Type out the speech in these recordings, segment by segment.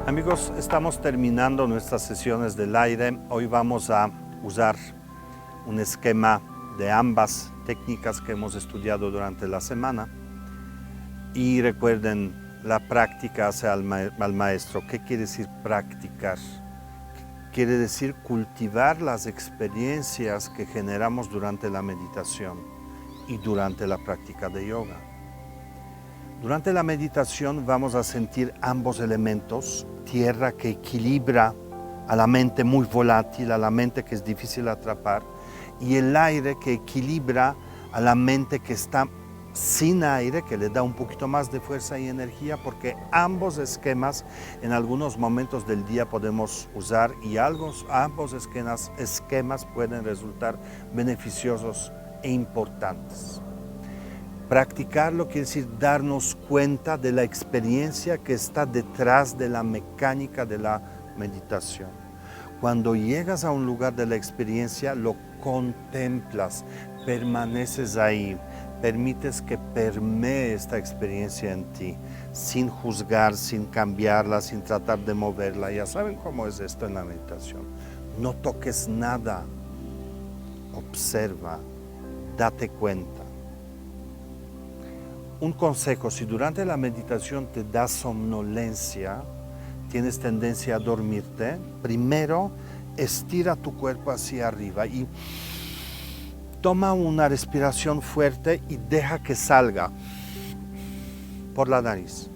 Amigos, estamos terminando nuestras sesiones del aire. Hoy vamos a usar un esquema de ambas técnicas que hemos estudiado durante la semana. Y recuerden, la práctica hace al maestro. ¿Qué quiere decir practicar? Quiere decir cultivar las experiencias que generamos durante la meditación y durante la práctica de yoga. Durante la meditación vamos a sentir ambos elementos, tierra que equilibra a la mente muy volátil, a la mente que es difícil atrapar, y el aire que equilibra a la mente que está sin aire, que le da un poquito más de fuerza y energía, porque ambos esquemas en algunos momentos del día podemos usar y ambos esquemas pueden resultar beneficiosos e importantes. Practicarlo quiere decir darnos cuenta de la experiencia que está detrás de la mecánica de la meditación. Cuando llegas a un lugar de la experiencia, lo contemplas, permaneces ahí, permites que permee esta experiencia en ti, sin juzgar, sin cambiarla, sin tratar de moverla. Ya saben cómo es esto en la meditación. No toques nada, observa, date cuenta. Un consejo: si durante la meditación te da somnolencia, tienes tendencia a dormirte, primero estira tu cuerpo hacia arriba y toma una respiración fuerte y deja que salga por la nariz.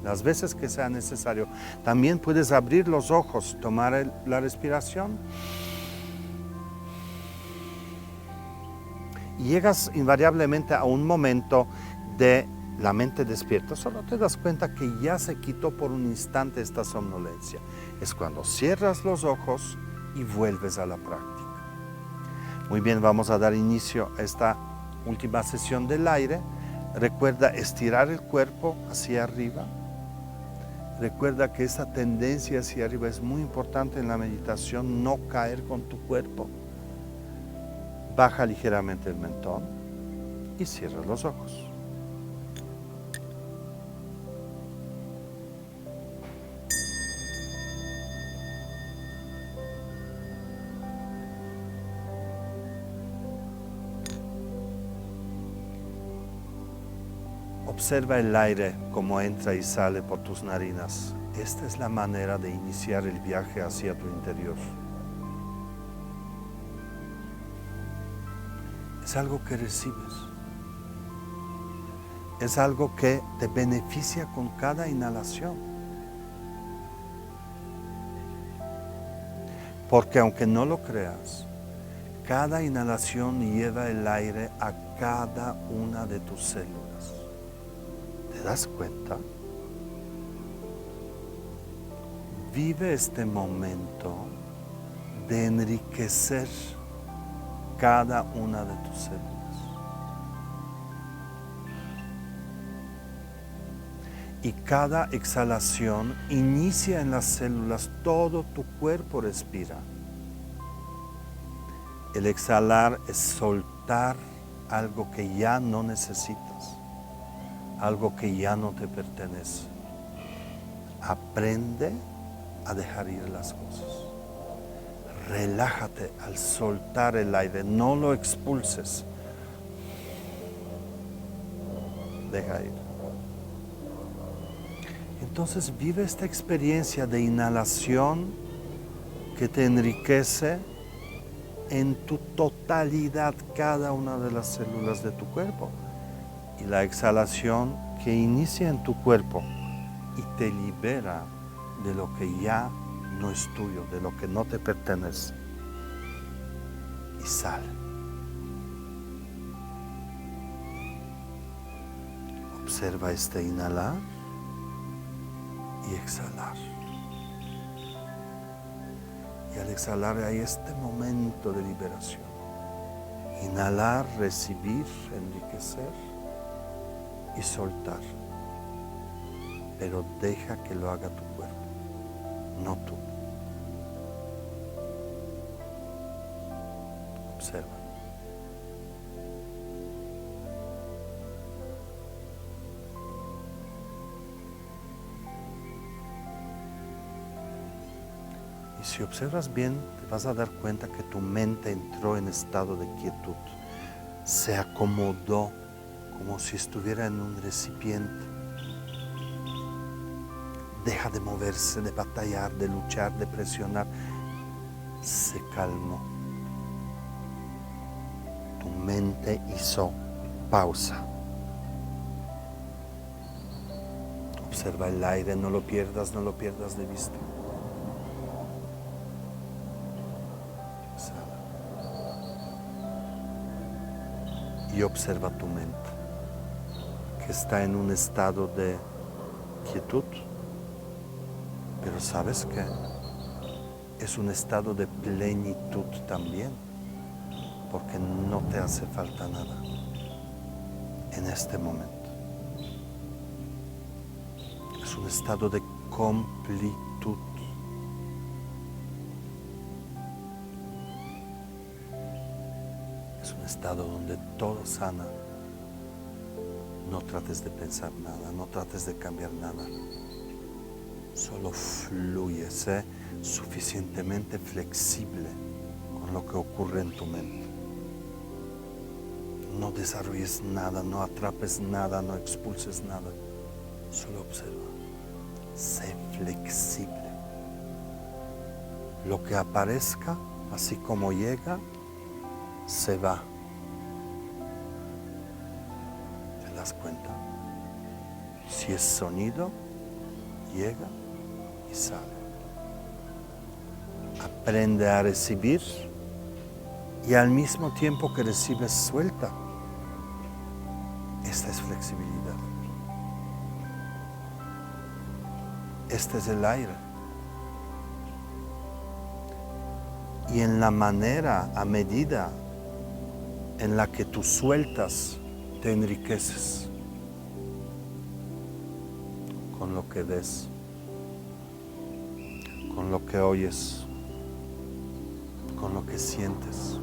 Las veces que sea necesario. También puedes abrir los ojos, tomar la respiración. Y llegas invariablemente a un momento de la mente despierta. Solo te das cuenta que ya se quitó por un instante esta somnolencia. Es cuando cierras los ojos y vuelves a la práctica. Muy bien, vamos a dar inicio a esta última sesión del aire. Recuerda estirar el cuerpo hacia arriba. Recuerda que esa tendencia hacia arriba es muy importante en la meditación, no caer con tu cuerpo. Baja ligeramente el mentón y cierra los ojos. Observa el aire como entra y sale por tus narinas. Esta es la manera de iniciar el viaje hacia tu interior. Es algo que recibes. Es algo que te beneficia con cada inhalación. Porque aunque no lo creas, cada inhalación lleva el aire a cada una de tus células. ¿Te das cuenta? Vive este momento de enriquecer cada una de tus células. Y cada exhalación inicia en las células, todo tu cuerpo respira. El exhalar es soltar algo que ya no necesitas, algo que ya no te pertenece. Aprende a dejar ir las cosas. Relájate al soltar el aire, no lo expulses. Deja ir. Entonces vive esta experiencia de inhalación que te enriquece en tu totalidad cada una de las células de tu cuerpo. Y la exhalación que inicia en tu cuerpo y te libera de lo que ya no es tuyo, de lo que no te pertenece. Y sale. Observa este inhalar y exhalar. Y al exhalar hay este momento de liberación. Inhalar, recibir, enriquecer y soltar. Pero deja que lo haga tu cuerpo, no tú. Observa. Si observas bien, te vas a dar cuenta que tu mente entró en estado de quietud, se acomodó como si estuviera en un recipiente. Deja de moverse, de batallar, de luchar, de presionar. Se calmó. Tu mente hizo pausa. Observa el aire, no lo pierdas de vista. Y observa tu mente, que está en un estado de quietud, pero ¿sabes qué? Es un estado de plenitud también, porque no te hace falta nada en este momento. Es un estado de completud. Es un estado donde todo sana. No trates de pensar nada, no trates de cambiar nada. Solo fluye, sé suficientemente flexible con lo que ocurre en tu mente. No desarrolles nada, no atrapes nada, no expulses nada. Solo observa. Sé flexible. Lo que aparezca, así como llega, se va. ¿Te das cuenta? Si es sonido, llega y sale. Aprende a recibir y al mismo tiempo que recibes, suelta. Esta es flexibilidad. Este es el aire. Y en la manera, a medida en la que tú sueltas, te enriqueces con lo que ves, con lo que oyes, con lo que sientes.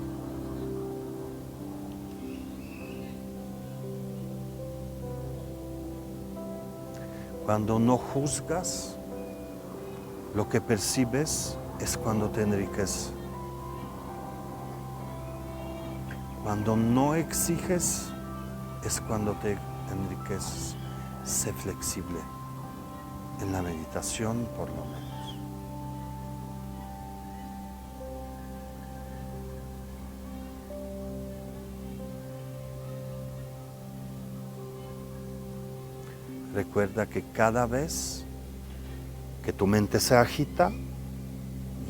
Cuando no juzgas, lo que percibes es cuando te enriqueces. Cuando no exiges, es cuando te enriqueces. Sé flexible, en la meditación por lo menos. Recuerda que cada vez que tu mente se agita,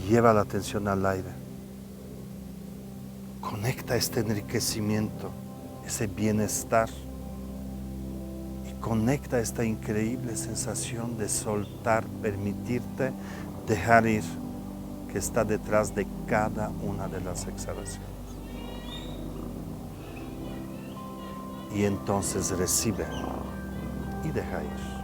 lleva la atención al aire. Conecta este enriquecimiento, ese bienestar, y conecta esta increíble sensación de soltar, permitirte dejar ir, que está detrás de cada una de las exhalaciones. Y entonces recibe y deja ir.